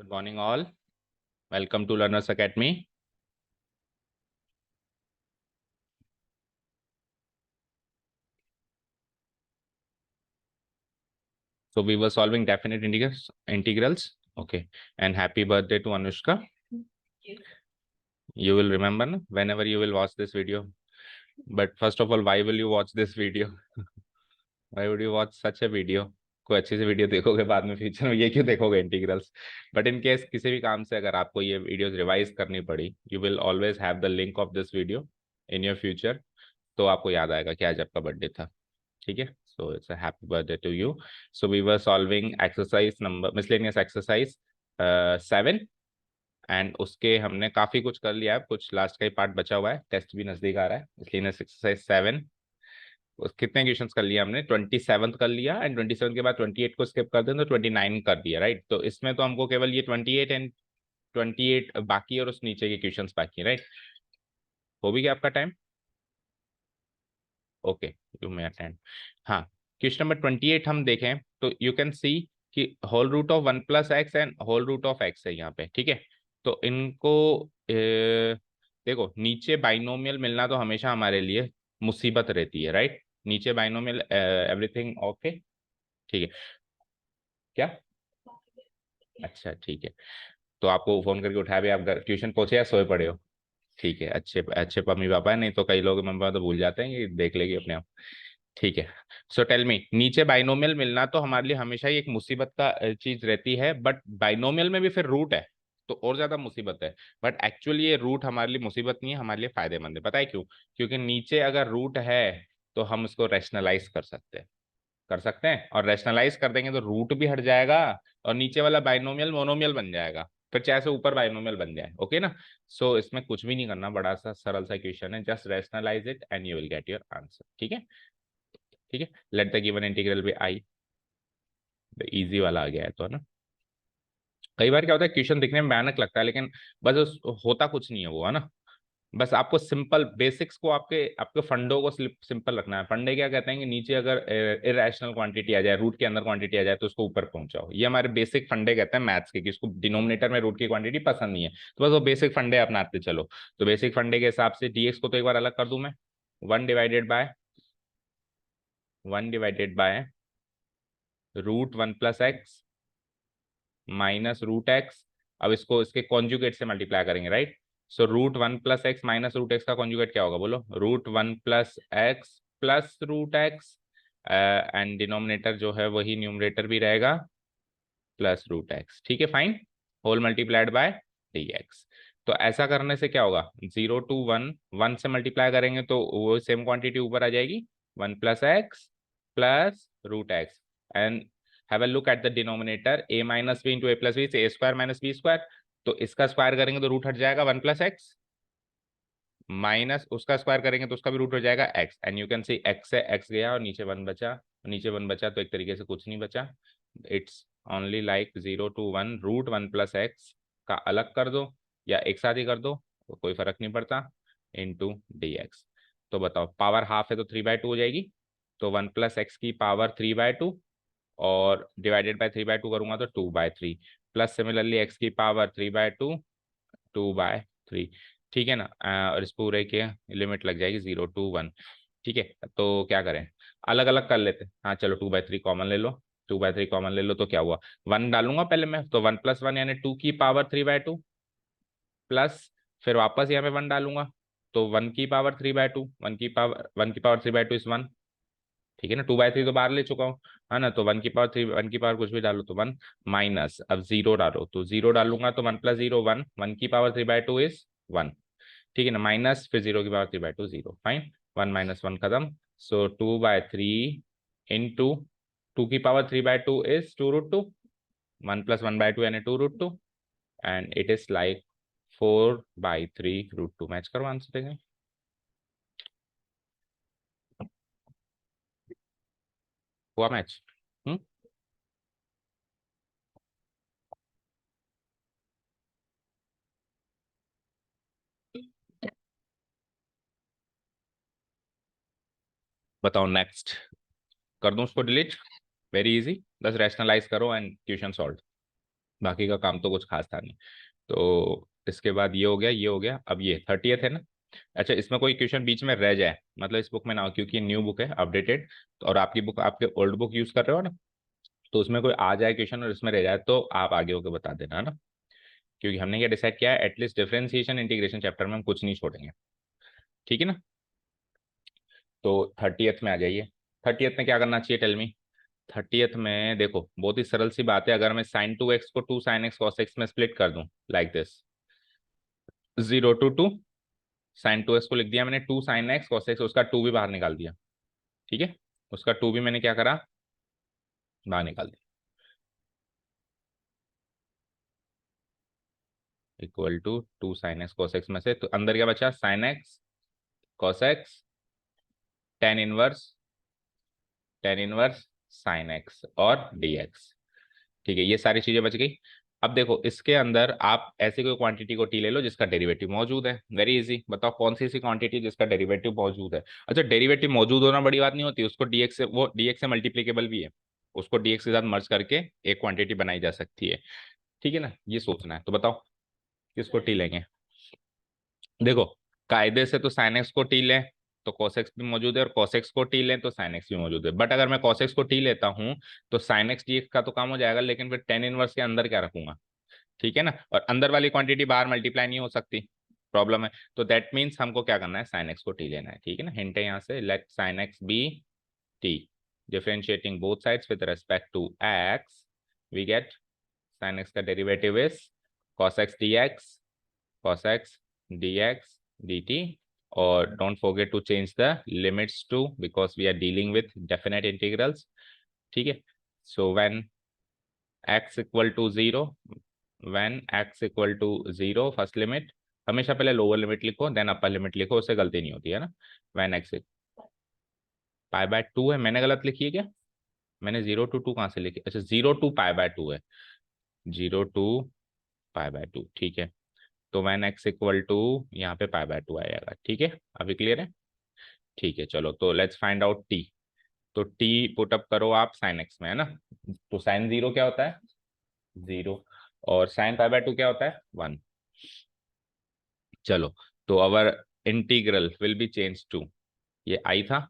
Good morning all. Welcome to Learners Academy. So we were solving definite integrals. Okay. And happy birthday to Anushka. You will remember na, whenever you will watch this video. But first of all, why will you watch this video? Why would you watch such a video? कोई अच्छी सी video देखोगे बाद में future में, ये क्यों देखोगे integrals? But in case किसी भी काम से अगर आपको ये वीडियोस रिवाइज करनी पड़ी, you will always have the link of this video in your future. तो आपको याद आएगा कि आज आपका बर्थडे था. ठीक है. So it's a happy birthday to you. So we were solving exercise number miscellaneous exercise 7 and उसके हमने काफी कुछ कर लिया है. कुछ लास्ट का ही पार्ट बचा हुआ है, टेस्ट भी नजदीक आ रहा है. मिसलेनियस एक्सरसाइज 7 कितने क्वेश्चंस कर लिया हमने? 27 कर लिया एंड 27 के बाद 28 को स्किप कर दें तो 29 कर दिया. राइट. तो इसमें तो हमको केवल ये 28 एंड 28 बाकी और उस नीचे के क्वेश्चंस बाकी है. राइट. हो भी गया आपका time? Okay, you may attend. हाँ, क्वेश्चन नंबर 28 हम देखें तो यू कैन सी कि whole root of 1 + x and whole root of x है यहाँ पे. ठीक है. तो इनको देखो, नीचे बाइनोमियल मिलना तो हमेशा हमारे लिए मुसीबत रहती है. राइट. नीचे बाइनोमियल एवरीथिंग ओके. ठीक है. क्या? अच्छा ठीक है. तो आपको फोन करके उठाया भी, आप ट्यूशन पहुंचे या सोए पड़े हो? ठीक है. अच्छे अच्छे मम्मी पापा है, नहीं तो कई लोग मम्मी पापा तो भूल जाते हैं कि देख लेगी अपने आप. ठीक है. सो टेल मी, नीचे बाइनोमियल मिलना तो हमारे लिए हमेशा ही एक मुसीबत का चीज रहती है. बट बाइनोमियल में भी फिर रूट है तो और ज्यादा मुसीबत है. बट एक्चुअली ये रूट हमारे लिए मुसीबत नहीं है, हमारे लिए फायदेमंद है. पता है क्यों? क्योंकि नीचे अगर रूट है तो हम उसको रैशनलाइज कर सकते हैं और रैशनलाइज कर देंगे तो रूट भी हट जाएगा और नीचे वाला बाइनोमियल मोनोमियल बन जाएगा. फिर चाहे से ऊपर बाइनोमियल बन जाए. ओके ना. सो इसमें कुछ भी नहीं करना, बड़ा सा सरल सा क्वेश्चन है. Just rationalise it and you will get your answer. ठीक है. ठीक है. Let the given integral be I. Easy वाला आ गया है तो, है ना. कई बार क्या होता है, क्वेश्चन दिखने में भयानक लगता है लेकिन बस होता कुछ नहीं है वो, है ना. बस आपको सिंपल बेसिक्स को, आपके आपके फंडों को सिंपल रखना है. फंडे क्या कहते हैं कि नीचे अगर इरेशनल क्वांटिटी आ जाए, रूट के अंदर क्वांटिटी आ जाए तो उसको ऊपर पहुंचाओ. ये हमारे बेसिक फंडे कहते हैं मैथ्स के, कि उसको डिनोमिनेटर में रूट की क्वांटिटी पसंद नहीं है तो बस वो बेसिक फंडे अपनाते चलो. तो बेसिक फंडे के हिसाब से डीएक्स को तो एक बार अलग कर दूं मैं. 1/1 √1 + x -√x. अब इसको इसके कॉन्जुगेट से मल्टीप्लाई करेंगे. राइट. सो √1 + x -√x का कॉन्जुगेट क्या होगा? बोलो. √1 + x +√x एंड डिनोमिनेटर जो है वही न्यूमरेटर भी रहेगा +√x. ठीक है. Fine. Whole multiplied by dx. तो ऐसा करने से क्या होगा? 0 to 1, 1 से मल्टीप्लाई करेंगे तो वो सेम क्वांटिटी ऊपर आ जाएगी. 1 + x +√x and have a look at the denominator. a - b × a + b से a² - b². तो इसका स्क्वायर करेंगे तो रूट हट जाएगा 1 + x, माइनस उसका स्क्वायर करेंगे तो उसका भी रूट हो जाएगा x. And you can C x से x गया और नीचे 1 बचा. नीचे 1 बचा तो एक तरीके से कुछ नहीं बचा. It's only like 0 to 1 √1 + x का अलग कर दो या एक साथ ही कर दो, तो कोई फर्क नहीं पड़ता, इनटू dx. तो बताओ, पावर हाफ है तो 3/2 हो जाएगी. तो 1 + x की पावर 3/2 और डिवाइडेड बाय 3/2 करूंगा तो 2/3 प्लस सिमिलरली x की पावर 3/2 2/3. ठीक है ना. और इस पूरे के लिमिट लग जाएगी 0 to 1. ठीक है. तो क्या करें, अलग अलग कर लेते हैं. हाँ चलो, 2/3 कॉमन ले लो. 2/3 कॉमन ले लो तो क्या हुआ? 1 डालूंगा पहले मैं, तो 1 + 1 यानी 2 की पावर 3/2 प्लस फिर वापस यहाँ पे 1 डालूंगा तो 1 की पावर 3/2. 1 की पावर 3/2 इज 1. ठीक है ना. 2/3 तो बाहर ले चुका हूँ, है ना. तो 1 की पावर 3, 1 की पावर कुछ भी डालो तो 1 माइनस. अब 0 डालो तो 0 डालूंगा तो 1 + 0 1. 1 की पावर 3/2 इज 1. ठीक है ना. माइनस फिर 0 की पावर 3/2 0. फाइन. 1 - 1 खत्म. सो 2/3 इंटू 2 की पावर 3/2 इज 2√2. 1 + 1/2 यानी 2√2 and it is like 4/3 √2. Match करो आंसर देंगे. हुआ मैच? बताओ नेक्स्ट. कर दूं उसको डिलीट? Very easy. बस रैशनलाइज करो एंड क्वेश्चन सॉल्व. बाकी का काम तो कुछ खास था नहीं। तो इसके बाद ये हो गया, ये हो गया, अब ये 30th है ना। अच्छा, इसमें कोई क्वेश्चन बीच में रह जाए, मतलब इस बुक में ना हो, क्योंकि न्यू बुक है अपडेटेड, और आपकी बुक आपके ओल्ड बुक यूज कर रहे हो ना, तो उसमें कोई आ जाए क्वेश्चन और इसमें रह जाए तो आप आगे होकर बता देना, है ना। क्योंकि हमने क्या डिसाइड किया है, एटलीस्ट डिफरेंशिएशन इंटीग्रेशन चैप्टर में हम कुछ नहीं छोड़ेंगे, ठीक है ना। तो 30th में आ जाइए। 30th में क्या करना चाहिए, टेल मी। 30th में देखो बहुत ही सरल सी बात है, अगर मैं साइन 2x को 2 sin x cos x में स्प्लिट कर दूं like this, 0 to 2, sign 2x को लिख दिया मैंने 2 sin x cos x, उसका 2 भी बाहर निकाल दिया, ठीक है। उसका 2 भी मैंने क्या करा, बाहर निकाल दिया, equal to 2 sin x cos x में से तो अंदर क्या बचा, sin x cos x tan inverse sin x और dx, ठीक है। ये सारी चीजें बच गई। अब देखो इसके अंदर आप ऐसी कोई क्वांटिटी को टी ले लो जिसका डेरिवेटिव मौजूद है, वेरी इजी, बताओ कौन सी ऐसी क्वांटिटी जिसका डेरिवेटिव मौजूद है। अच्छा, डेरिवेटिव मौजूद होना बड़ी बात नहीं होती, उसको डीएक्स से, वो डीएक्स से मल्टीप्लीकेबल भी है, उसको डीएक्स के साथ मर्ज करके एक क्वांटिटी बनाई जा सकती है, ठीक है ना। ये सोचना है, तो बताओ किसको टी लेंगे। देखो कायदे से तो साइन एक्स को टी लें तो cos x भी मौजूद है, और cos x को टी लें तो sin x भी मौजूद है, बट अगर मैं cos x को टी लेता हूं तो sin x dx का तो काम हो जाएगा, लेकिन फिर tan इनवर्स के अंदर क्या रखूंगा, ठीक है ना, और अंदर वाली क्वांटिटी बाहर मल्टीप्लाई नहीं हो सकती, प्रॉब्लम है। तो दैट मीन्स हमको क्या करना है, साइन एक्स को टी लेना है, ठीक है ना। हिंट है यहाँ से, let sine x be t, differentiating both sides with respect to x, we get sine x का derivative is cos x dx, cos x dx dt, और don't forget to change the limits to, because we are dealing with definite integrals, ठीक है। so x equal to 0, when x equal to 0, first limit, हमेशा पहले lower limit लिखो then upper limit लिखो, उससे गलती नहीं होती है ना। when x π/2 है, मैंने गलत लिखी है क्या, मैंने 0 to 2 कहाँ से लिखी, अच्छा 0 to π/2 है, 0 to π/2, ठीक है। तो when x इक्वल टू, यहाँ पे π/2 आएगा, ठीक है। अभी क्लियर है, ठीक है। चलो तो लेट्स फाइंड आउट t। तो t पुटअप करो आप साइन x में, है ना। तो साइन 0 क्या होता है, 0, और साइन π/2 क्या होता है, 1। चलो, तो our integral will be change to, ये आई था,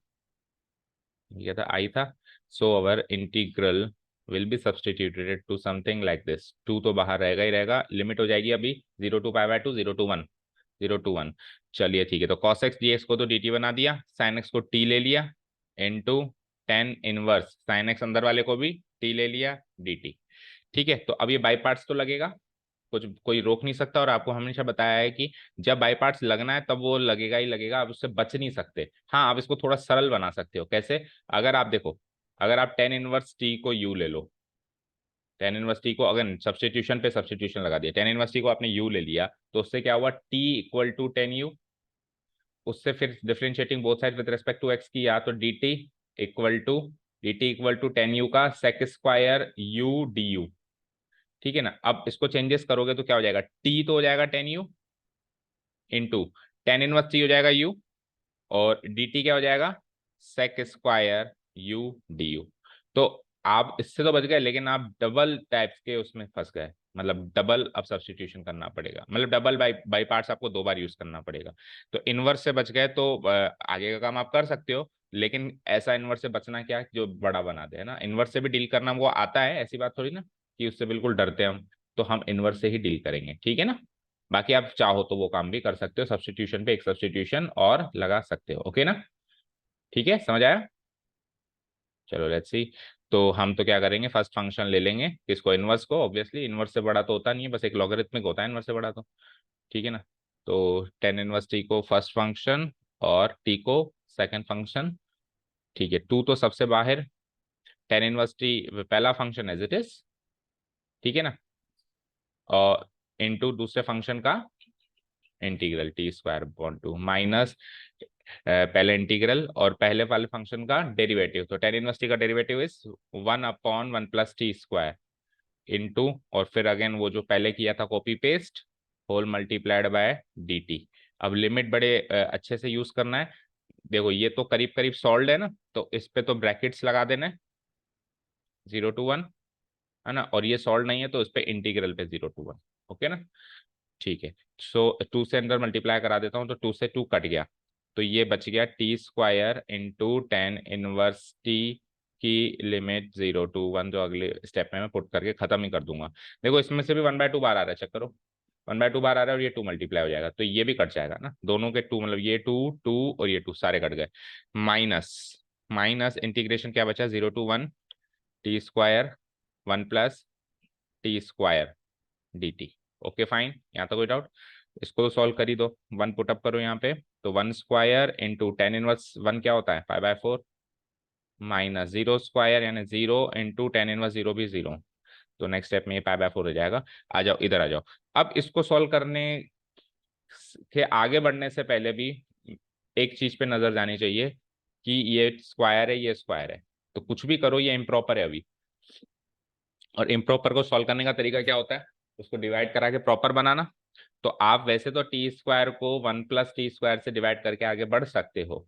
ये था आई था, so our integral will be substituted to something like this, 2 तो बाहर रहेगा ही रहेगा, लिमिट हो जाएगी अभी 0 to π/2, 0 to 1, 0 to 1। चलिए ठीक है, तो cos x dx को तो dt बना दिया, sin x को t ले लिया, into tan inverse sin x अंदर वाले को भी t ले लिया dt, ठीक है। तो अब ये बाई पार्ट्स तो लगेगा, कुछ कोई रोक नहीं सकता, और आपको हमेशा बताया है कि जब बाई पार्ट्स लगना है तब वो लगेगा ही लगेगा, आप उससे बच नहीं सकते। हाँ, आप इसको थोड़ा सरल बना सकते हो, कैसे, अगर आप देखो, अगर आप tan इनवर्स t को u ले लो, tan इनवर्स t को अगर सब्सटीट्यूशन पे सब्सटीट्यूशन लगा दिया, tan इनवर्स t को आपने u ले लिया, तो उससे क्या हुआ, t equal to tan u, उससे फिर differentiating both side with respect to x की, या तो dt equal to tan u का sec स्क्वायर u du, ठीक है ना। अब इसको चेंजेस करोगे तो क्या हो जाएगा, t तो हो जाएगा tan u into tan inverse t हो जाएगा u, और dt क्या हो जाएगा, सेक स्क्वायर u du। तो आप इससे तो बच गए, लेकिन आप डबल टाइप्स के उसमें फंस गए, मतलब डबल अब सब्सटीट्यूशन करना पड़ेगा, मतलब डबल बाई पार्ट्स आपको 2 बार यूज करना पड़ेगा। तो इनवर्स से बच गए तो आगे का काम आप कर सकते हो, लेकिन ऐसा इनवर्स से बचना क्या जो बड़ा बना दे, है ना। इनवर्स से भी डील करना वो आता है, ऐसी बात थोड़ी ना कि उससे बिल्कुल डरते हैं हम, तो हम इनवर्स से ही डील करेंगे, ठीक है ना। बाकी आप चाहो तो वो काम भी कर सकते हो, सब्सटीट्यूशन पे एक सब्सटीट्यूशन और लगा सकते हो, ओके ना, ठीक है, समझ आया। चलो लेट्स सी। तो हम तो क्या करेंगे, फर्स्ट फंक्शन ले लेंगे, किसको, इनवर्स को, ऑब्वियसली इनवर्स से बड़ा तो होता नहीं है, बस एक लॉगरिथमिक होता है इनवर्स से बड़ा तो, ठीक है ना। तो टेन इनवर्स टी को फर्स्ट फंक्शन और टी को सेकंड फंक्शन, ठीक है। टू तो सबसे बाहर, टेन इनवर्स टी पहला फंक्शन एज इट इज, ठीक है ना, और इनटू दूसरे फंक्शन का integral T square upon 2 minus पहले इंटीग्रल और पहले वाले फंक्शन का डेरिवेटिव, तो टेन इनवर्स टी का डेरिवेटिव इज 1/1 + t² इनटू, और फिर अगेन वो जो पहले किया था copy paste, whole multiplied by dt। अब लिमिट बड़े अच्छे से यूज करना है, देखो ये तो करीब करीब सॉल्व है ना, तो इस पे तो ब्रैकेट्स लगा देना है, 0 to 1, है ना, और ये सॉल्व नहीं है तो इस पे इंटीग्रल पे 0 to 1। ओके ना, ठीक है। सो 2 से अंदर मल्टीप्लाई करा देता हूँ तो 2 से 2 कट गया, तो ये बच गया T square into ten inverse T की लिमिट 0 to 1, जो अगले स्टेप में मैं पुट करके खत्म ही कर दूंगा। देखो इसमें से भी 1/2 बार आ रहा है, चेक करो 1/2 बार आ रहा है, और ये 2 मल्टीप्लाई हो जाएगा, तो ये भी कट जाएगा ना, दोनों के 2 मतलब ये 2 2 और ये 2 सारे कट गए। माइनस माइनस इंटीग्रेशन क्या बचा, 0 to 1 T square 1 plus t square D T. Okay fine, यहाँ तक कोई डाउट? इसको सॉल्व कर ही दो, 1 पुटअप करो यहाँ पे, तो 1 स्क्वायर इंटू टेन इनवर्स 1 क्या होता है 5/4, माइनस 0 स्क्वायर यानी 0 इंटू टेन इनवर्स 0 भी 0, तो नेक्स्ट स्टेप में ये 5/4 हो जाएगा। आ जाओ इधर आ जाओ। अब इसको सॉल्व करने के आगे बढ़ने से पहले भी एक चीज पे नजर जानी चाहिए कि ये स्क्वायर है, ये स्क्वायर है, तो कुछ भी करो ये इम्प्रॉपर है अभी। और इम्प्रॉपर को सॉल्व करने का तरीका क्या होता है, उसको डिवाइड करा के प्रॉपर बनाना। तो आप वैसे तो टी स्क्वायर को 1 प्लस टी स्क्वायर से डिवाइड करके आगे बढ़ सकते हो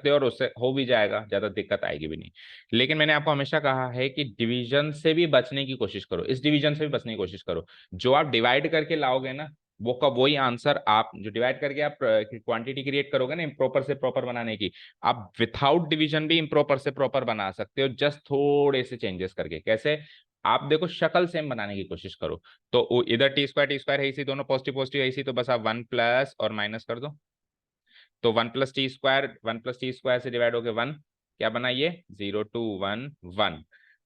और उससे हो भी जाएगा, ज्यादा दिक्कत आएगी भी नहीं। लेकिन मैंने आपको हमेशा कहा है कि डिवीजन से भी बचने की कोशिश करो, इस डिवीजन से भी बचने की कोशिश करो। जो आप डिवाइड करके लाओगे ना, वो का वही आंसर, आप जो डिवाइड करके आप क्वांटिटी क्रिएट करोगे ना इम्प्रॉपर से प्रॉपर बनाने की, आप विथआउट डिवीजन भी इम्प्रॉपर से प्रॉपर बना सकते हो, जस्ट थोड़े से चेंजेस करके। कैसे? आप देखो शक्ल सेम बनाने की कोशिश करो, तो इधर टी स्क्वायर है इसी, दोनों पॉजिटिव पॉजिटिव है इसी, तो बस आप 1 प्लस और माइनस कर दो, तो 1 प्लस टी स्क्वायर से डिवाइड हो गया 1, क्या बना ये 0 to 1 1,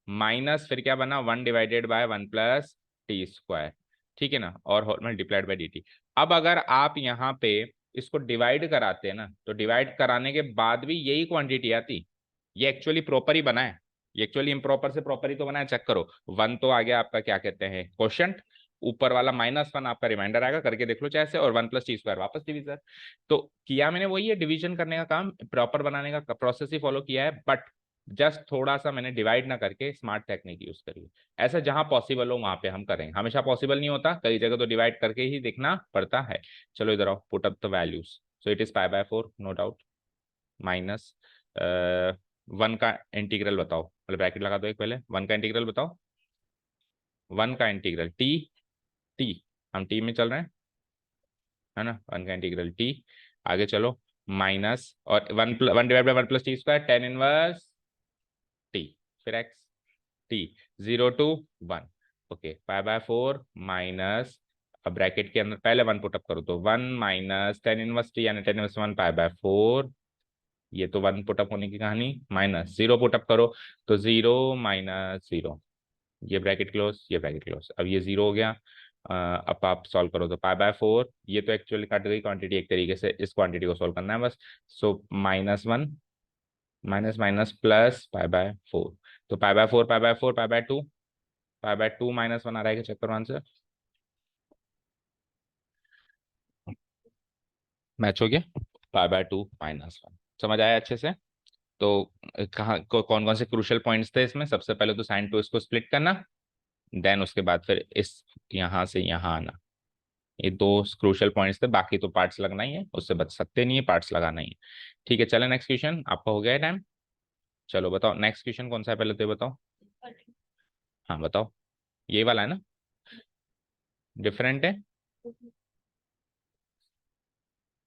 माइनस फिर क्या बना 1 divided by 1 plus t square, ठीक है ना, और whole multiplied by d t. अब अगर आप यहाँ पे इसको डिवाइड कराते हैं ना, तो डिवाइड कराने के बाद भी यही क्वांटिटी आती, ये एक्चुअली प्रॉपर ही बना है, ये एक्चुअली इम्प्रॉपर से प्रॉपर ही तो बना है, चेक करो 1 तो आ गया आपका क्या कहते हैं क्वोशंट, ऊपर वाला -1 आपका रिमाइंडर आएगा, करके देख लो चाहे से, और 1 प्लस टी स्क्वायर वापस डिवीजन। तो किया मैंने वही है, डिवीजन करने का काम, प्रॉपर बनाने का प्रोसेस ही फॉलो किया है, बट जस्ट थोड़ा सा मैंने डिवाइड ना करके स्मार्ट टेक्निक यूज करी है। ऐसा जहां पॉसिबल हो वहां पे हम करेंगे, हमेशा पॉसिबल नहीं होता, कई जगह तो डिवाइड करके ही देखना पड़ता है। चलो इधर आओ, put up the values. So it is 5/4 no doubt, minus 1 का इंटीग्रल बताओ, मतलब ब्रैकेट लगा दो एक, पहले 1 का इंटीग्रल बताओ, 1 का इंटीग्रल टी, टी हम टी में चल रहे हैं, है ना, 1 का इंटीग्रल टी, आगे चलो माइनस, और 1 divide by 1 plus t square tan inverse t, फिर x t 0 to 1। Okay 5/4 minus, अब ब्रैकेट के अंदर पहले 1 पुटअप करो, तो 1 माइनस टेन इनवर्स टी यानी टेन इनवर्स 1 5/4, ये तो 1 पुटअप होने की कहानी, माइनस 0 पुटअप करो, तो 0 माइनस 0, ये ब्रैकेट क्लोज, ये ब्रैकेट क्लोज, अब ये 0 हो गया। अब आप सॉल्व करो तो 5/4, ये तो एक्चुअली कट गई क्वांटिटी एक तरीके से, इस क्वांटिटी को सॉल्व करना है बस। सो -1 माइनस माइनस प्लस 5/4, तो 5/4 5/4 5/2, 5/2 -1 आ रहा है कि, चेक करो आंसर मैच हो गया, 5/2 -1। समझ आया अच्छे से? तो कहाँ कौन कौन से क्रूशियल पॉइंट्स थे इसमें, सबसे पहले तो साइन टू इसको स्प्लिट करना, देन उसके बाद फिर इस यहाँ से यहाँ आना, ये दो क्रूशियल पॉइंट्स थे, बाकी तो पार्ट्स लगना ही है, उससे बच सकते नहीं है, पार्ट्स लगाना ही है। ठीक है, चलो नेक्स्ट क्वेश्चन, आपका हो गया है टाइम। चलो बताओ नेक्स्ट क्वेश्चन कौन सा है, पहले तो ये बताओ। हाँ बताओ, ये वाला है ना, डिफरेंट है,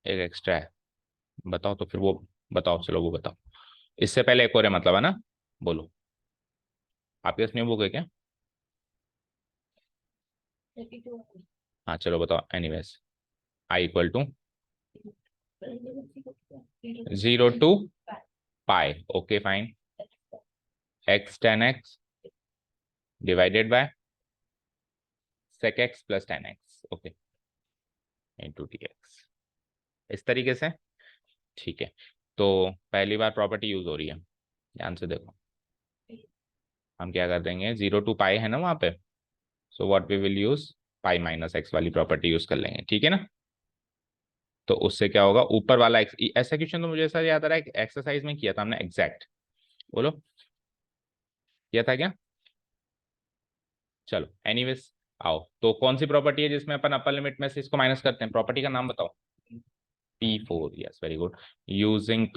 एक एक्स्ट्रा है, बताओ तो फिर वो, बताओ चलो वो बताओ। इससे पहले एक और है मतलब, है ना, बोलो, आपके पास न्यू बुक है क्या? हाँ चलो बताओ, anyways I equal to 0 to pi, okay fine, x tan x divided by sec x plus tan x, okay, into dx, इस तरीके से। ठीक है, तो पहली बार प्रॉपर्टी यूज हो रही है, ध्यान से देखो, हम क्या कर देंगे, 0 to पाई है ना वहां पे, so what we will use, pi minus x वाली प्रॉपर्टी यूज कर लेंगे, ठीक है ना। तो उससे क्या होगा, ऊपर वाला एक्स, ऐसा क्वेश्चन तो मुझे ऐसा याद आ रहा है एक्सरसाइज में किया था हमने एग्जैक्ट, बोलो किया था क्या? चलो एनीवेज, आओ, तो कौन सी प्रॉपर्टी है जिसमें अपन अपर लिमिट में से इसको माइनस करते हैं, प्रॉपर्टी का नाम बताओ। P4, yes very good, using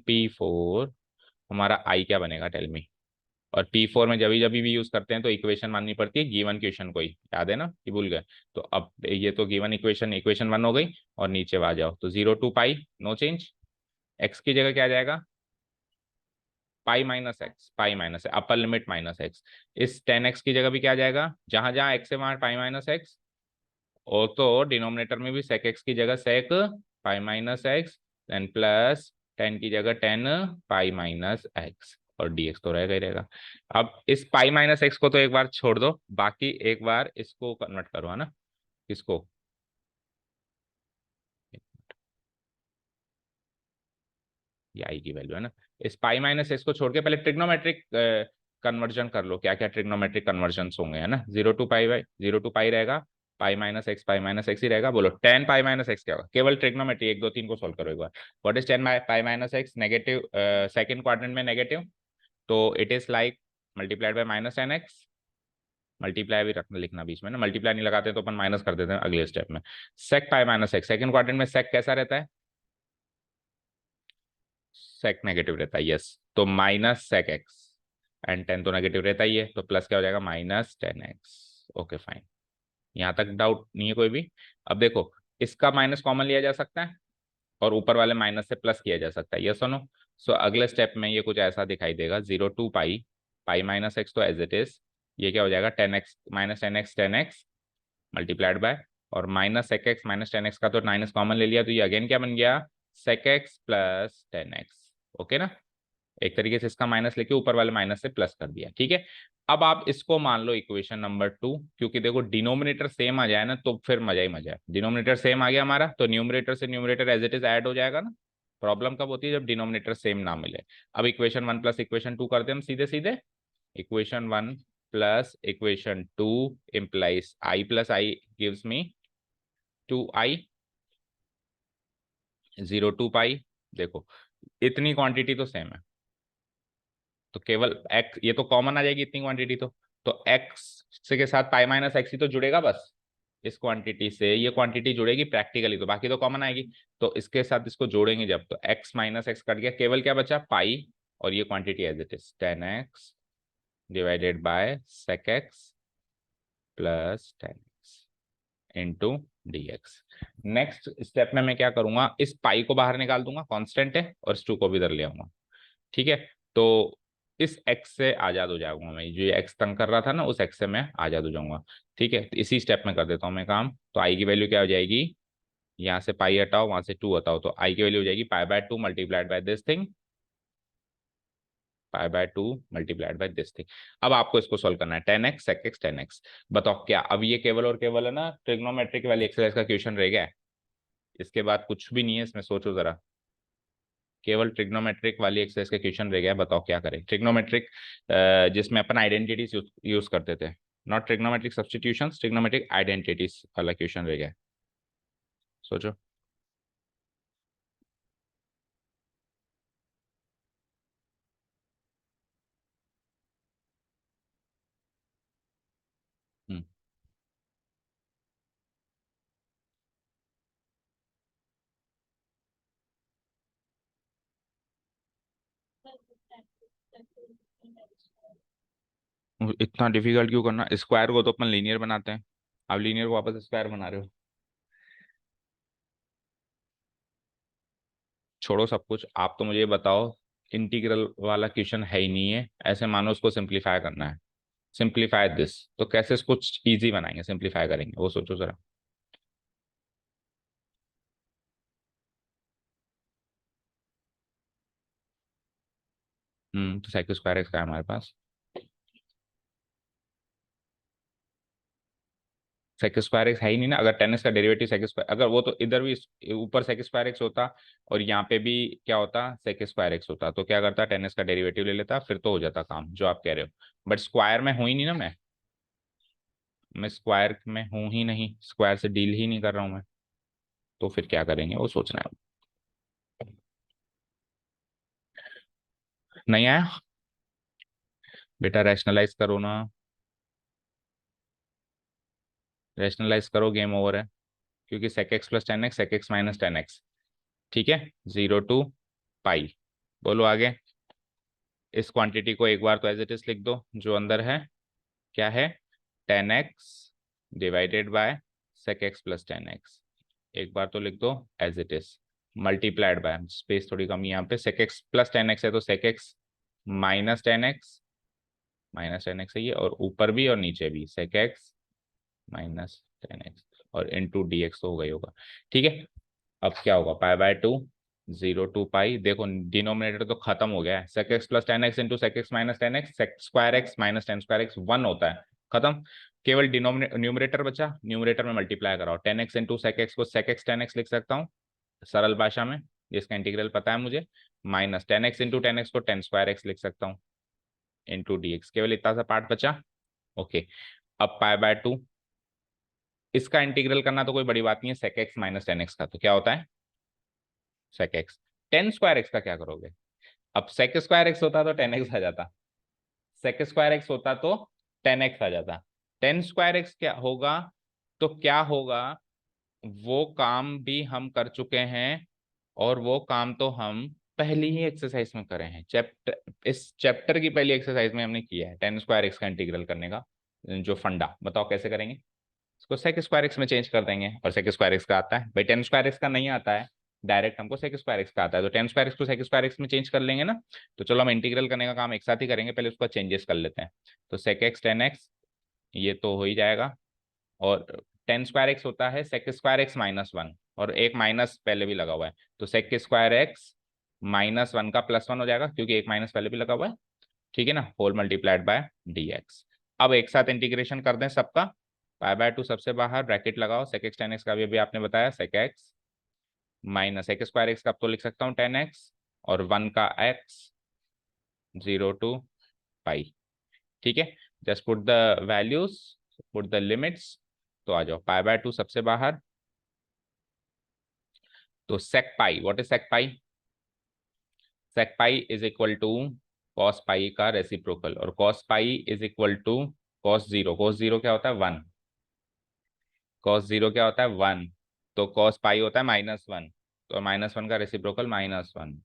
P4 हमारा आई क्या बनेगा, टेल मी। और P4 में जब भी यूज करते हैं तो इक्वेशन माननी पड़ती है गिवन क्वेश्चन को ही, याद है ना कि भूल गए? तो अब ये तो गिवन इक्वेशन इक्वेशन 1 हो गई, और नीचे आ जाओ तो 0 to pi, no change. X की जगह क्या आ जाएगा? Pi minus x, pi minus upper limit minus x. इस 10x की जगह भी क्या आ जाएगा? जहां जहां एक्स है वहां पाई माइनस एक्स, और तो डिनोमिनेटर में भी सेक एक्स की जगह sec pi minus x, then plus 10 की जगह 10 पाई माइनस एक्स, और dx तो रहेगा ही रहेगा। अब इस पाई माइनस एक्स को तो एक बार छोड़ दो, बाकी एक बार इसको कन्वर्ट करो, है ना? किसको? ये आई की वैल्यू है ना। इस पाई माइनस एक्स को छोड़ के पहले ट्रिग्नोमेट्रिक कन्वर्जन कर लो, क्या क्या ट्रिग्नोमेट्रिक कन्वर्जन होंगे, है ना? 0 to पाई बाई 0 to पाई रहेगा, पाई माइनस एक्स ही रहेगा। बोलो 10 पाई माइनस एक्स क्या होगा? केवल ट्रिग्नोमेट्री 1 2 3 को सोल्व करो एक बार। What is 10 pi minus x? Negative, second quadrant में नेगेटिव, तो it is like multiplied by -10x। Multiply भी रखना, लिखना बीच में ना, मल्टीप्लाई नहीं लगाते तो अपन माइनस कर देते हैं अगले स्टेप में। Sec pi minus x, second quadrant में सेक कैसा रहता है? सेक नेगेटिव रहता है, यस। तो -sec x, एंड 10 तो नेगेटिव रहता ही है, तो प्लस क्या हो जाएगा? -10x। ओके फाइन, यहाँ तक डाउट नहीं है कोई भी? अब देखो, इसका माइनस कॉमन लिया जा सकता है, और ऊपर वाले माइनस से प्लस किया जा सकता है, यस और नो? सो अगले स्टेप में ये कुछ ऐसा दिखाई देगा, 0 to pi, pi minus x तो एज इट इज, ये क्या हो जाएगा? 10x -10x 10x multiplied by, और -sec x -10x का तो माइनस कॉमन ले लिया, तो ये अगेन क्या बन गया? sec x plus 10x। Okay ना? एक तरीके से इसका माइनस लेके ऊपर वाले माइनस से प्लस कर दिया, ठीक है। अब आप इसको मान लो इक्वेशन नंबर 2, क्योंकि देखो डिनोमिनेटर सेम आ जाए ना तो फिर मजा ही मजा है। डिनोमिनेटर सेम आ गया हमारा, तो न्यूमरेटर से numerator as it is add हो जाएगा ना। प्रॉब्लम कब होती है? जब डिनोमिनेटर सेम ना मिले। अब इक्वेशन 1 प्लस इक्वेशन 2 करते हैं हम सीधे सीधे। Equation 1 plus equation 2 implies I plus I gives me 2i, 0 to पाई। देखो इतनी क्वांटिटी तो सेम है, तो केवल x, ये तो कॉमन आ जाएगी इतनी क्वांटिटी तो x से के साथ पाई माइनस एक्स ही तो जुड़ेगा बस। इस क्वांटिटी से ये क्वांटिटी जुड़ेगी प्रैक्टिकली, तो बाकी तो कॉमन आएगी। तो इसके साथ इसको जोड़ेंगे जब, तो x माइनस एक्स कट गया, केवल क्या बचा? पाई, और ये quantity as it is 10x divided by sec x plus 10x into dx। Next step में मैं क्या करूंगा? इस पाई को बाहर निकाल दूंगा, कांस्टेंट है, और इस 2 को भी इधर ले आऊंगा, ठीक है। तो इस x से आजाद हो जाऊंगा मैं, जो ये x तंग कर रहा था ना, उस x से मैं आजाद हो जाऊंगा, ठीक है। तो इसी स्टेप में कर देता हूँ मैं काम। तो i की वैल्यू क्या हो जाएगी? यहाँ से पाई हटाओ, वहां से 2 हटाओ, तो i की वैल्यू हो जाएगी पाई/2 मल्टीप्लाइड बाय दिस थिंग, पाई/2 मल्टीप्लाइड बाय दिस थिंग। अब आपको इसको सोल्व करना है, 10x sec x 10x। बताओ क्या अब ये केवल और केवल है ना ट्रिग्नोमेट्रिक वाली एक्सरसाइज का क्वेश्चन रह गया है? इसके बाद कुछ भी नहीं है इसमें, सोचो जरा। केवल ट्रिग्नोमेट्रिक वाली एक्सरसाइज का क्वेश्चन रह गया, बताओ क्या करें? ट्रिग्नोमेट्रिक जिसमें अपन आइडेंटिटीज यूज करते थे, not trigonometric substitutions, trigonometric identities वाला क्वेश्चन रह गया। सोचो। हम्म, इतना डिफिकल्ट क्यों करना? स्क्वायर को तो अपन लीनियर बनाते हैं, आप लीनियर को वापस स्क्वायर बना रहे हो। छोड़ो सब कुछ, आप तो मुझे ये बताओ, इंटीग्रल वाला क्वेश्चन है ही नहीं है, ऐसे मानो उसको सिंप्लीफाई करना है। सिंप्लीफाई दिस, तो कैसे इसको इजी बनाएंगे, सिंप्लीफाई करेंगे, वो सोचो जरा। तो साइकिल स्क्वायर एक्स का है हमारे पास। सेक स्क्वायर एक्स है ही नहीं ना, अगर 10x का डेरिवेटिव सेक स्क्वायर, अगर वो तो इधर भी ऊपर सेक स्क्वायर एक्स होता, और यहाँ पे भी क्या होता? सेक स्क्वायर एक्स होता, तो क्या करता? 10x का डेरिवेटिव ले लेता, फिर तो हो जाता काम जो आप कह रहे हो। बट स्क्वायर में हूं ही नहीं ना मैं स्क्वायर में हूं ही नहीं, स्क्वायर से डील ही नहीं कर रहा हूं मैं, तो फिर क्या करेंगे वो सोचना है। नहीं आया? बेटा रैशनलाइज करो ना, रैशनलाइज करो, गेम ओवर है। क्योंकि sec x plus 10x sec x minus 10x, ठीक है। 0 to पाई, बोलो आगे। इस क्वांटिटी को एक बार तो एज इट इज लिख दो, जो अंदर है क्या है 10x divided by sec x plus 10x, एक बार तो लिख दो as it is, multiplied by, space थोड़ी कमी यहाँ पे, sec x प्लस 10x है तो sec x माइनस 10x है ये, और ऊपर भी और नीचे भी sec x माइनस 10x और इंटू डी एक्स तो हो गई होगा। ठीक है, अब क्या होगा पाई बाय 2 0 टू पाई, देखो डिनोमिनेटर तो खत्म हो गया है, sec x plus 10x into sec x minus 10x, sec square x minus 10 square x 1 होता है, खत्म। केवल न्यूमरेटर बचा, न्यूमरेटर में मल्टीप्लाई कराओ, 10x इंटू sec x को sec x 10x लिख सकता हूँ सरल भाषा में, जिसका इंटीग्रल पता है मुझे, माइनस 10x इंटू 10x को 10 स्क्वायर x लिख सकता हूँ इंटू डी एक्स, केवल इतना सा पार्ट बचा। ओके, अब पाई बाय 2, इसका इंटीग्रल करना तो कोई बड़ी बात नहीं है, sec x माइनस 10x का तो क्या होता है sec x, 10 स्क्वायर x का क्या करोगे, अब sec स्क्वायर x होता तो 10x आ जाता, sec स्क्वायर x होता तो 10x आ जाता, 10 स्क्वायर x क्या होगा, तो क्या होगा, वो काम भी हम कर चुके हैं, और वो काम तो हम पहली ही एक्सरसाइज में करे हैं, इस चैप्टर की पहली एक्सरसाइज में हमने किया है 10 स्क्वायर एक्स का इंटीग्रल करने का जो फंडा, बताओ कैसे करेंगे, इसको सेक स्क्वायर एक्स में चेंज कर देंगे, और सेक स्क्वायर एक्स का आता है भाई, 10 स्क्वायर एक्स का नहीं आता है, डायरेक्ट हमको सेक स्क्वायर एक्स का आता है, तो 10 स्क्वायर एक्स को सेक स्क्वायर एक्स में चेंज कर लेंगे ना, तो चलो हम इंटीग्रल करने का काम एक साथ ही करेंगे, पहले उसका चेंजेस कर लेते हैं, तो सेक एक्स 10x ये तो हो ही जाएगा, और 10 स्क्वायर एक्स होता है सेक स्क्वायर एक्स माइनस 1, और एक माइनस पहले भी लगा हुआ है, तो सेक स्क्वायर एक्स माइनस 1 का प्लस 1 हो जाएगा, क्योंकि एक माइनस पहले भी लगा हुआ है, ठीक है ना, whole multiplied by d x. अब एक साथ इंटीग्रेशन कर दें सबका, पाई बाय 2 सबसे बाहर, ब्रैकेट लगाओ, सेक एक्स 10x का भी अभी आपने बताया, sec x minus sec square x का अब तो लिख सकता हूँ 10x, और 1 का x 0 टू पाई, ठीक है, just put the values, put the limits, तो आ जाओ पाई बाय 2 सबसे बाहर, तो sec pi, what is sec pi, sec pi is equal to cos pi का रेसिप्रोकल, और cos pi is equal to cos zero, cos zero क्या होता है 1, कॉस जीरो क्या होता है 1, तो कॉस पाई होता है माइनस 1, तो माइनस 1 का रेसिप्रोकल माइनस 1,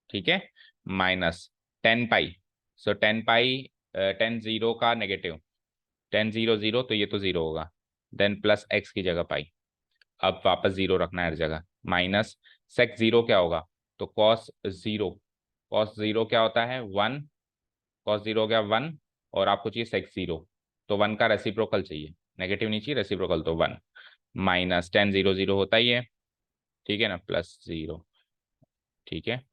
ठीक है, माइनस 10 पाई, सो 10 पाई 10 जीरो का नेगेटिव, 10 जीरो जीरो तो ये तो जीरो होगा, देन प्लस एक्स की जगह पाई, अब वापस जीरो रखना है हर जगह, माइनस सेक जीरो क्या होगा, तो कॉस जीरो, कॉस जीरो क्या होता है 1, कॉस जीरो हो गया 1, और आपको चाहिए सेक जीरो, तो 1 का रेसिप्रोकल चाहिए, नेगेटिव नहीं चाहिए, रेसिप्रोकल तो 1, माइनस 10 जीरो जीरो होता ही है, ठीक है ना, प्लस जीरो, ठीक है,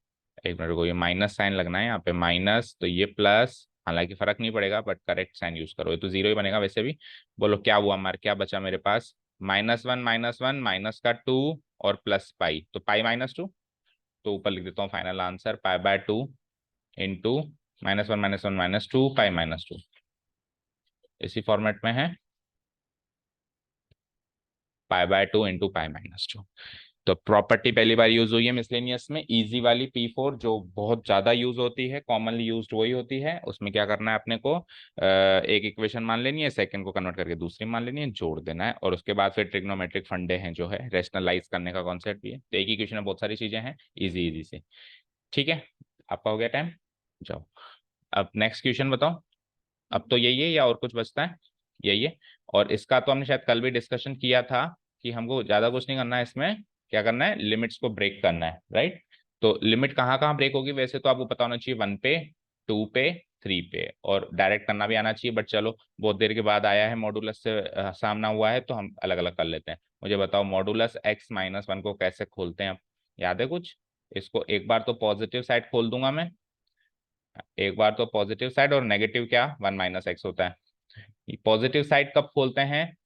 एक मिनट को, ये माइनस साइन लगना है यहाँ पे, माइनस तो ये प्लस, हालांकि फर्क नहीं पड़ेगा बट करेक्ट साइन यूज करो, ये तो जीरो ही बनेगा वैसे भी। बोलो क्या हुआ हमारे, क्या बचा मेरे पास, माइनस वन माइनस का 2 और प्लस पाई, तो पाई माइनस 2, तो ऊपर लिख देता हूँ final answer pi by 2 into minus one minus two pi minus 2, इसी फॉर्मेट में है, पाई बाय 2 इंटू पाई माइनस 2। तो प्रॉपर्टी पहली बार यूज हुई है मिसलेनियस में, इजी वाली P4 जो बहुत ज्यादा यूज होती है, कॉमनली यूज्ड वही होती है, उसमें क्या करना है अपने को, एक इक्वेशन मान लेनी है, सेकंड को कन्वर्ट करके दूसरी मान लेनी है, जोड़ देना है, और उसके बाद फिर ट्रिग्नोमेट्रिक फंडे हैं जो है, रेशनलाइज करने का कॉन्सेप्ट भी है, तो एक ही इक्वेशन में बहुत सारी चीजें हैं, इजी इजी से, ठीक है, आपका हो गया टाइम, जाओ अब नेक्स्ट क्वेश्चन बताओ, अब तो यही है या और कुछ बचता है, यही है, और इसका तो हमने शायद कल भी डिस्कशन किया था कि हमको ज्यादा कुछ नहीं करना है इसमें, क्या करना है, लिमिट्स को ब्रेक करना है, राइट, तो लिमिट कहाँ कहाँ ब्रेक होगी, वैसे तो आपको पता होना चाहिए 1 पे, 2 पे, 3 पे, और डायरेक्ट करना भी आना चाहिए, बट चलो बहुत देर के बाद आया है, मॉडुलस से सामना हुआ है, तो हम अलग अलग कर लेते हैं, मुझे बताओ मॉडुलस x माइनस 1 को कैसे खोलते हैं, आप याद है कुछ, इसको एक बार तो पॉजिटिव साइड खोल दूंगा मैं, एक बार तो पॉजिटिव साइड, और नेगेटिव क्या 1 माइनस एक्स होता है, पॉजिटिव साइड कब खोलते हैं,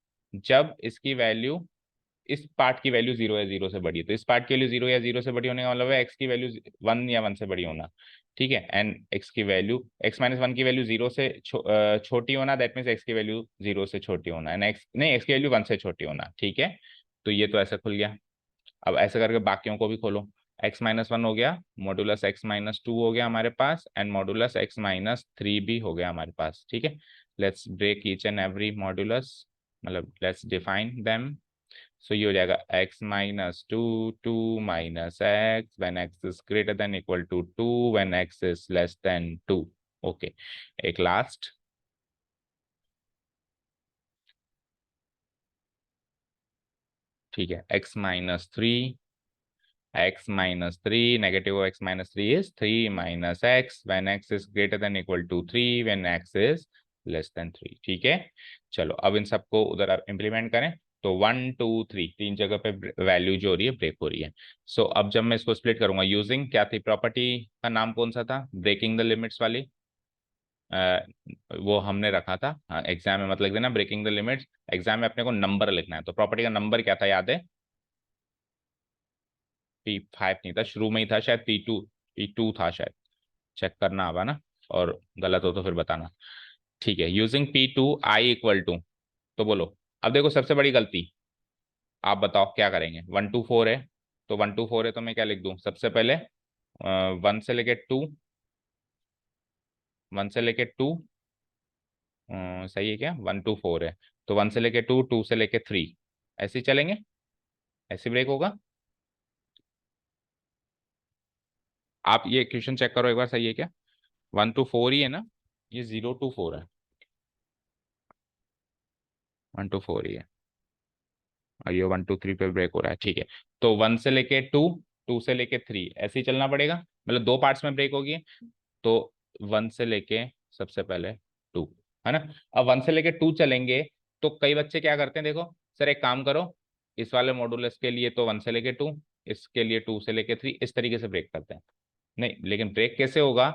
जब इसकी वैल्यू, इस पार्ट की वैल्यू जीरो या जीरो से बड़ी है, तो इस पार्ट की वैल्यू जीरो या जीरो से बड़ी होने का मतलब है एक्स की वैल्यू 1 या 1 से बड़ी होना, ठीक है, एंड एक्स की वैल्यू, एक्स माइनस 1 की वैल्यू जीरो से छोटी होना, दैट मीन्स एक्स की वैल्यू जीरो से छोटी होना, एंड एक्स नहीं, एक्स की वैल्यू 1 से छोटी होना, ठीक है, तो ये तो ऐसे खुल गया, अब ऐसे करके बाकियों को भी खोलो, x माइनस 1 हो गया, मॉडुलस x माइनस 2 हो गया हमारे पास, एंड मॉडुलस x माइनस 3 भी हो गया हमारे पास, ठीक है, let's break each and every modulus, मतलब लेट्स डिफाइन देम, सो ये हो जाएगा x minus two minus x when x is greater than equal to 2 when x is less than 2। Okay, एक लास्ट, ठीक है, x-3 negative x-3 is 3 minus x when x is greater than equal to 3 when x is less than 3। ठीक है, चलो अब इन सबको उधर आप इम्प्लीमेंट करें तो 1 2 3 तीन जगह पे वैल्यू जो हो रही है ब्रेक हो रही है। सो अब जब मैं इसको स्प्लिट करूंगा यूजिंग, क्या थी प्रॉपर्टी का नाम, कौन सा था, ब्रेकिंग द लिमिट्स वाली, वो हमने रखा था एग्जाम में, मत लिख देना ब्रेकिंग द लिमिट्स, एग्जाम में अपने को नंबर लिखना है, तो प्रॉपर्टी का नंबर क्या था याद है, P5 नहीं था, शुरू में ही था शायद, P2 था शायद, चेक करना होगा ना, और गलत हो तो फिर बताना। ठीक है, using P2 I equal to, तो बोलो अब देखो सबसे बड़ी गलती, आप बताओ क्या करेंगे, 1 2 4 है, तो 1 2 4 है तो मैं क्या लिख दूं, सबसे पहले 1 से लेके 2, 1 से लेके 2, सही है क्या, 1 2 4 है, तो 1 से लेके 2, 2 से लेके 3, ऐसे ही चलेंगे, ऐसे ब्रेक होगा। आप ये क्वेश्चन चेक करो एक बार, सही है क्या, 1 2 4 ही है ना, ये 0 2 4 है, 1 2 4 ही है, और ये 1 2 3 पे ब्रेक हो रहा है। ठीक है, तो 1 से लेके 2, 2 से लेके 3, ऐसे ही चलना पड़ेगा, मतलब दो पार्ट्स में ब्रेक होगी, तो 1 से लेके सबसे पहले 2, है ना। अब 1 से लेके 2 चलेंगे, तो कई बच्चे क्या करते हैं, देखो सर एक काम करो, इस वाले मॉडुलस के लिए तो 1 से लेके 2, इसके लिए 2 से लेके 3, इस तरीके से ब्रेक करते हैं। नहीं, लेकिन ब्रेक कैसे होगा,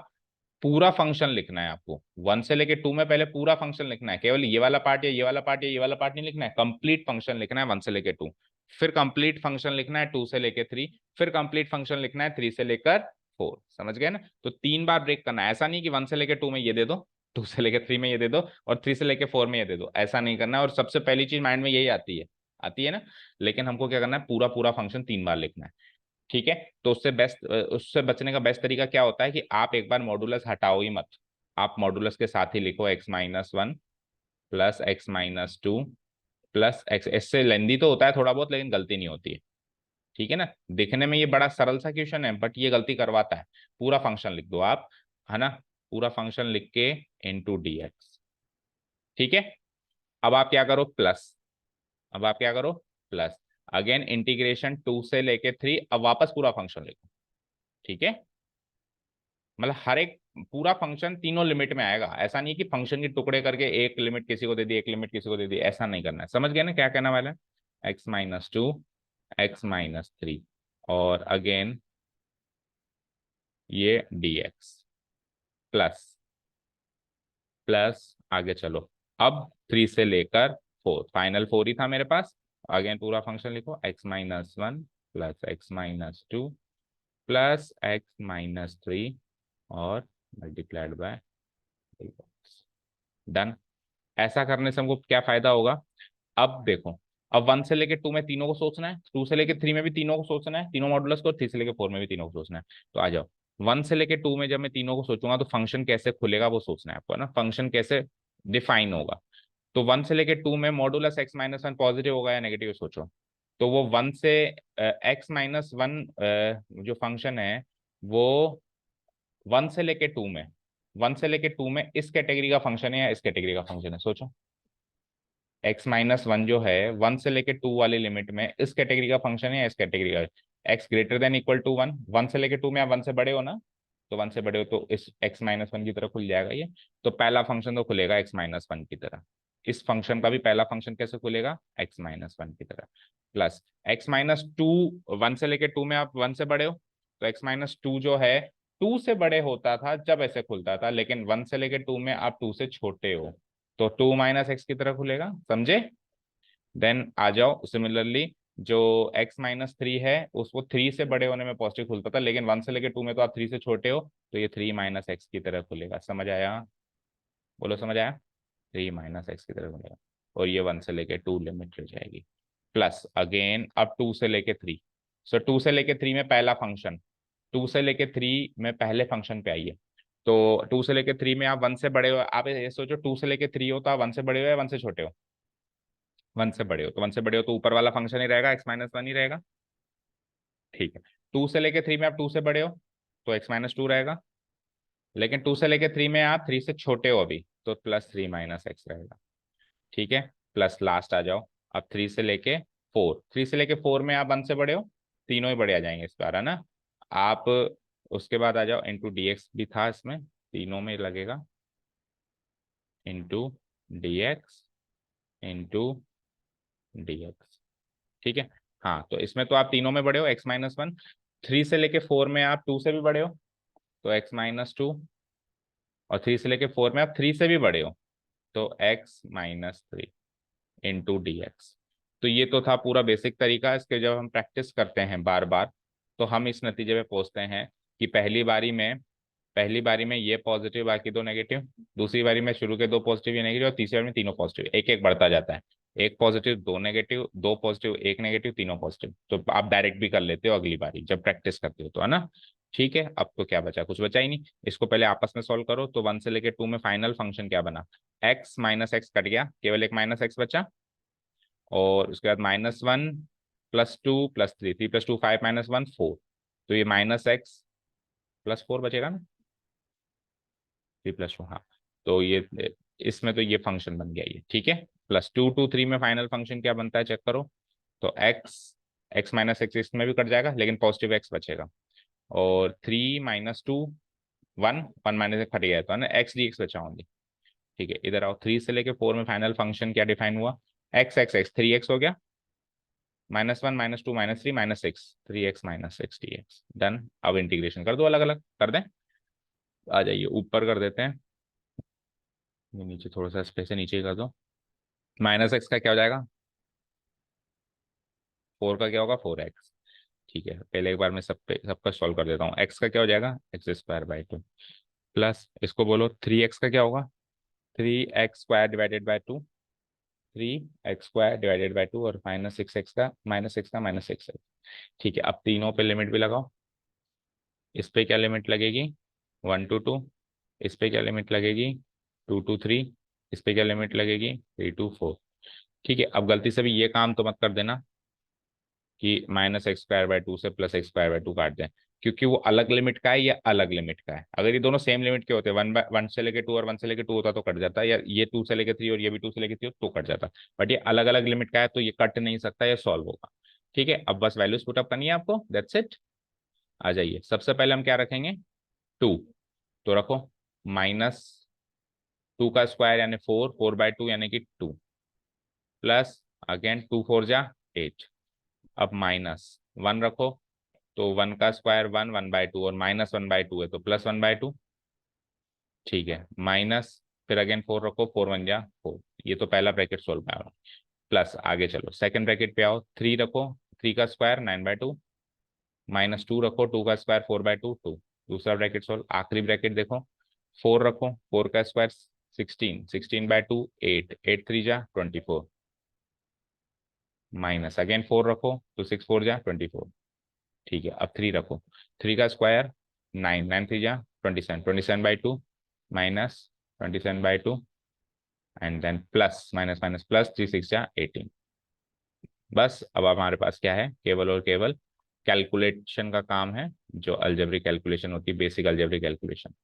पूरा फंक्शन लिखना है आपको, 1 से लेके 2 में पहले पूरा फंक्शन लिखना है, केवल ये वाला पार्ट या ये वाला पार्ट या ये वाला पार्ट नहीं लिखना है, कंप्लीट फंक्शन लिखना है 1 से लेके 2, फिर कंप्लीट फंक्शन लिखना है 2 से लेके 3, फिर कंप्लीट फंक्शन लिखना है 3 से लेकर 4। समझ गए ना, तो 3 बार ब्रेक करना है, ऐसा नहीं कि 1 से लेके 2 में ये दे दो, 2 से लेके 3 में ये दे दो, और 3 से लेके 4 में ये दे दो, ऐसा नहीं करना है। और सबसे पहली चीज माइंड में यही आती है ना, लेकिन हमको क्या करना है, पूरा पूरा फंक्शन 3 बार लिखना है। ठीक है, तो उससे बचने का बेस्ट तरीका क्या होता है कि आप एक बार मॉडुलस हटाओ ही मत, आप मॉडुलस के साथ ही लिखो x-1 plus x-2 plus x, इससे लेंदी तो होता है थोड़ा बहुत, लेकिन गलती नहीं होती है। ठीक है ना, देखने में ये बड़ा सरल सा क्वेश्चन है, बट ये गलती करवाता है। पूरा फंक्शन लिख दो आप, है ना, पूरा फंक्शन लिख के इंटू dx। ठीक है, अब आप क्या करो, प्लस, अब आप क्या करो, प्लस, अगेन इंटीग्रेशन 2 से लेके 3, अब वापस पूरा फंक्शन लिखो। ठीक है, मतलब हर एक पूरा फंक्शन तीनों लिमिट में आएगा, ऐसा नहीं कि फंक्शन के टुकड़े करके एक लिमिट किसी को दे दी, एक लिमिट किसी को दे दी, ऐसा नहीं करना है। समझ गए ना क्या कहना वाला है, x-2 x-3, और अगेन ये dx, प्लस, प्लस आगे चलो, अब 3 से लेकर 4, फाइनल 4 ही था मेरे पास, अगेन पूरा फंक्शन लिखो, x-1 plus x-2 plus x-3 और मल्टीप्लाइड बाय, डन। ऐसा करने से हमको क्या फायदा होगा, अब देखो, अब 1 से लेके 2 में तीनों को सोचना है, 2 से लेके 3 में भी तीनों को सोचना है, तीनों मॉडुलस को, 3 से लेके 4 में भी तीनों को सोचना है। तो आ जाओ, 1 से लेके 2 में जब मैं तीनों को सोचूंगा तो फंक्शन कैसे खुलेगा वो सोचना है आपको, है ना, फंक्शन कैसे डिफाइन होगा। तो 1 से लेके 2 में मॉडुलस x-1 पॉजिटिव होगा या नेगेटिव, सोचो। तो वो 1 से x-1 जो फंक्शन है वो 1 से लेके 2 में, 1 से लेके 2 में इस कैटेगरी का फंक्शन है या इस कैटेगरी का फंक्शन है, सोचो। x-1 जो है 1 से लेके 2 वाली लिमिट में इस कैटेगरी का फंक्शन है या इस कैटेगरी का, x greater than equal to 1, 1 से लेके 2 में आप 1 से बड़े हो ना, तो 1 से बड़े हो तो इस x-1 की तरह खुल जाएगा ये, तो पहला फंक्शन तो खुलेगा x-1 की तरह, इस फंक्शन का भी पहला फंक्शन कैसे खुलेगा, x-1 की तरह, प्लस x-2, 1 से लेके 2 में आप 1 से बड़े हो, तो x-2 जो है 2 से बड़े होता था जब ऐसे खुलता था, लेकिन 1 से लेके 2 में आप 2 से छोटे हो, तो 2 माइनस एक्स की तरह खुलेगा, समझे। देन आ जाओ सिमिलरली, जो x-3 है उसको 3 से बड़े होने में पॉजिटिव खुलता था, लेकिन 1 से लेके 2 में तो आप 3 से छोटे हो, तो ये 3 माइनस एक्स की तरह खुलेगा। समझ आया, बोलो समझ आया, 3 माइनस एक्स की तरह खुलेगा, और ये 1 से लेके 2 लिमिट हो जाएगी, प्लस अगेन अब 2 से लेके 3, सो 2 से लेके 3 में पहला फंक्शन, 2 से लेके 3 में पहले फंक्शन पे आइए, तो 2 से लेके 3 में आप 1 से बड़े हो, आप ये सोचो 2 से लेके 3 हो तो आप 1 से बड़े हो या 1 से छोटे हो, वन से बड़े हो, तो वन से बड़े हो तो ऊपर वाला फंक्शन ही रहेगा, एक्स माइनस वन ही रहेगा। ठीक है, टू से लेके थ्री में आप टू से बड़े हो तो एक्स माइनस टू रहेगा, लेकिन टू से लेके थ्री में आप थ्री से छोटे हो अभी, तो प्लस थ्री माइनस एक्स रहेगा। ठीक है, प्लस लास्ट आ जाओ, अब थ्री से लेके फोर, थ्री से लेके फोर में आप वन से बड़े हो, तीनों ही बड़े आ जाएंगे इस बार, है ना। आप उसके बाद आ जाओ, इंटू डी एक्स भी था इसमें, तीनों में लगेगा, into D x into D x. ठीक है, हाँ तो इसमें तो आप तीनों में बड़े हो, एक्स माइनस वन, थ्री से लेके फोर में आप टू से भी बड़े हो तो एक्स माइनस टू, और थ्री से लेके फोर में आप थ्री से भी बड़े हो तो x minus three into D x. तो ये तो था पूरा बेसिक तरीका, इसके जब हम प्रैक्टिस करते हैं बार बार तो हम इस नतीजे पे पहुंचते हैं कि पहली बारी में ये पॉजिटिव बाकी दो नेगेटिव, दूसरी बारी में शुरू के दो पॉजिटिव ये नेगेटिव, और तीसरी बारी में तीनों पॉजिटिव, एक एक बढ़ता जाता है, एक पॉजिटिव दो नेगेटिव, दो पॉजिटिव एक नेगेटिव, तीनों पॉजिटिव। तो आप डायरेक्ट भी कर लेते हो अगली बारी जब प्रैक्टिस करते हो तो, है ना। ठीक है, अब तो क्या बचा, कुछ बचा ही नहीं, इसको पहले आपस में सॉल्व करो। तो वन से लेके टू में फाइनल फंक्शन क्या बना, एक्स माइनस एक्स कट गया, केवल एक माइनस एक्स बचा, और उसके बाद minus one plus two plus three, three plus two five minus one four, तो ये माइनस एक्स प्लस फोर बचेगा ना, थ्री प्लस टू, हाँ। तो ये इसमें तो ये फंक्शन बन गया ये, ठीक है। प्लस टू टू थ्री में फाइनल फंक्शन क्या बनता है चेक करो, तो एक्स, एक्स माइनस एक्स इसमें भी कट जाएगा लेकिन पॉजिटिव एक्स बचेगा, और three minus two one, one minus एक कट गया तो है ना, एक्स डी एक्स बचा ओनली। ठीक है, इधर आओ, थ्री से लेके फोर में फाइनल फंक्शन क्या डिफाइन हुआ, x x x, three x हो गया, minus one minus two minus three minus six, three x minus six D x, done. अब इंटीग्रेशन कर दो, अलग अलग कर दें, आ जाइए ऊपर कर देते हैं, ये नीचे थोड़ा सा स्पेस है, नीचे ही कर दो। माइनस एक्स का क्या हो जाएगा, फोर का क्या होगा, फोर एक्स। ठीक है, पहले एक बार मैं सबका सॉल्व कर देता हूँ, एक्स का क्या हो जाएगा, x square by two, plus इसको बोलो थ्री एक्स का क्या होगा, three x square divided by two, three x square divided by two, और माइनस सिक्स एक्स का माइनस सिक्स का माइनस सिक्स एक्स। ठीक है, अब तीनों पे लिमिट भी लगाओ, इस पे क्या लिमिट लगेगी, वन टू टू, इस पे क्या लिमिट लगेगी, टू टू थ्री, इस पे क्या लिमिट लगेगी, थ्री टू फोर। ठीक है, अब गलती से भी ये काम तो मत कर देना कि minus x square by two से plus x square by two काट दें, क्योंकि वो अलग लिमिट का है, या अलग लिमिट का है। अगर ये दोनों सेम लिमिट के होते, वन से लेके टू और वन से लेके टू होता तो कट जाता, या ये टू से लेके थ्री और ये भी टू से लेके थ्री तो कट जाता, बट ये अलग अलग लिमिट का है तो ये कट नहीं सकता, ये सॉल्व होगा। ठीक है, अब बस वैल्यूज पुटअप करनी है आपको, दैट्स इट। आ जाइए, सबसे पहले हम क्या रखेंगे, टू, तो रखो माइनस टू का स्क्वायर यानी फोर, फोर बाय टू यानी कि two, plus again two four जा एट, अब माइनस वन रखो, तो वन का square one, one by two, और माइनस वन बाय टू है तो प्लस वन बाय टू। ठीक है, माइनस, फिर अगेन फोर रखो, फोर वन जा फोर, ये तो पहला ब्रैकेट सोल्व में आ रहा, प्लस आगे चलो सेकंड ब्रैकेट पे आओ, थ्री रखो, थ्री का square nine by two, minus two रखो, टू का square four by two, two, दूसरा ब्रैकेट सोल्व, आखिरी ब्रैकेट देखो, फोर रखो, फोर का square sixteen, sixteen by two eight, eight three जा twenty four, minus again four रखो तो सिक्स फोर जा ट्वेंटी फोर। ठीक है, अब थ्री रखो, थ्री का स्क्वायर नाइन, नाइन थ्री जा twenty seven, twenty seven by two, minus twenty seven by two, and then plus minus minus plus, three six जा एटीन। बस अब हमारे पास क्या है, केवल और केवल कैलकुलेशन का काम है, जो अलजेब्रिक कैलकुलेशन होती है, basic algebraic calculation.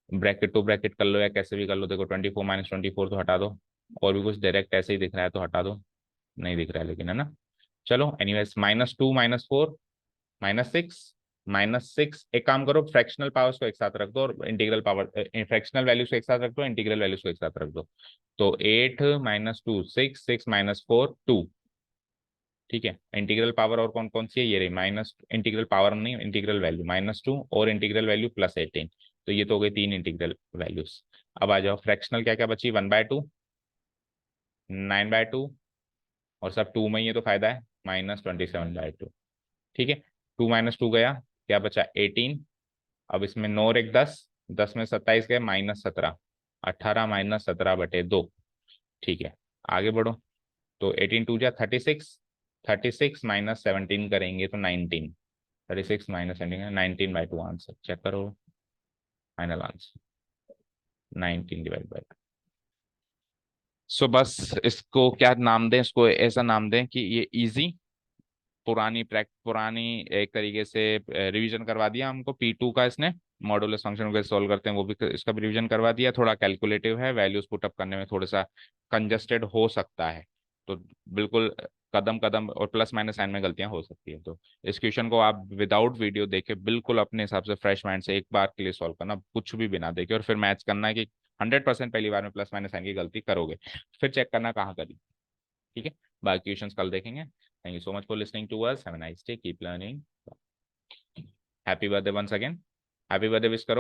Bracket to bracket कर लो या कैसे भी कर लो, देखो twenty four minus twenty four तो हटा दो, और भी कुछ डायरेक्ट ऐसे ही दिख रहा है तो हटा दो, नहीं दिख रहा है लेकिन, है ना। चलो anyways, minus two minus four minus six, minus six, एक काम करो फ्रैक्शनल पावर्स को एक साथ रख दो, और इंटीग्रल पावर फ्रैक्शनल वैल्यूज को एक साथ रख दो, इंटीग्रल वैल्यूज को एक साथ रख दो, तो eight minus two six, six minus four two. ठीक है, इंटीग्रल पावर और कौन कौन सी है, ये रही माइनस, इंटीग्रल पावर नहीं, इंटीग्रल वैल्यू माइनस टू, और इंटीग्रल वैल्यू प्लस एटीन, तो ये तो हो गई तीन इंटीग्रल वैल्यूज। अब आ जाओ फ्रैक्शनल क्या क्या बची, one by to, nine by two, और सब टू में ही है तो फायदा है, minus twenty seven by two. ठीक है, टू माइनस टू गया, क्या बचा एटीन, अब इसमें नौ और एक दस, दस में सत्ताईस गए माइनस सत्रह, अट्ठारह माइनस सत्रह बटे दो। ठीक है, आगे बढ़ो, तो एटीन टू जा thirty six, thirty six minus seventeen करेंगे तो nineteen, thirty six minus seventeen nineteen by two, answer check करो, final answer nineteen divide by two. So बस इसको क्या नाम दें, इसको ऐसा नाम दें कि ये इजी, पुरानी एक तरीके से रिवीजन करवा दिया हमको P2 का इसने, मॉडुलस फंक्शन को सॉल्व करते हैं वो भी, इसका भी रिवीजन करवा दिया। थोड़ा कैलकुलेटिव है, वैल्यूज पुटअप करने में थोड़ा सा कंजस्टेड हो सकता है, तो बिल्कुल कदम कदम और प्लस माइनस साइन में गलतियां हो सकती है। तो इस क्वेश्चन को आप विदाउट वीडियो देखे बिल्कुल अपने हिसाब से फ्रेश माइंड से एक बार के लिए सॉल्व करना, कुछ भी बिना देखे, और फिर मैच करना है कि 100% पहली बार में प्लस माइनस साइन की गलती करोगे, फिर चेक करना कहाँ करी। ठीक है, बाकी क्वेश्चंस कल देखेंगे। Thank you so much for listening to us, have a nice day, keep learning. Happy birthday once again, happy birthday wish करो।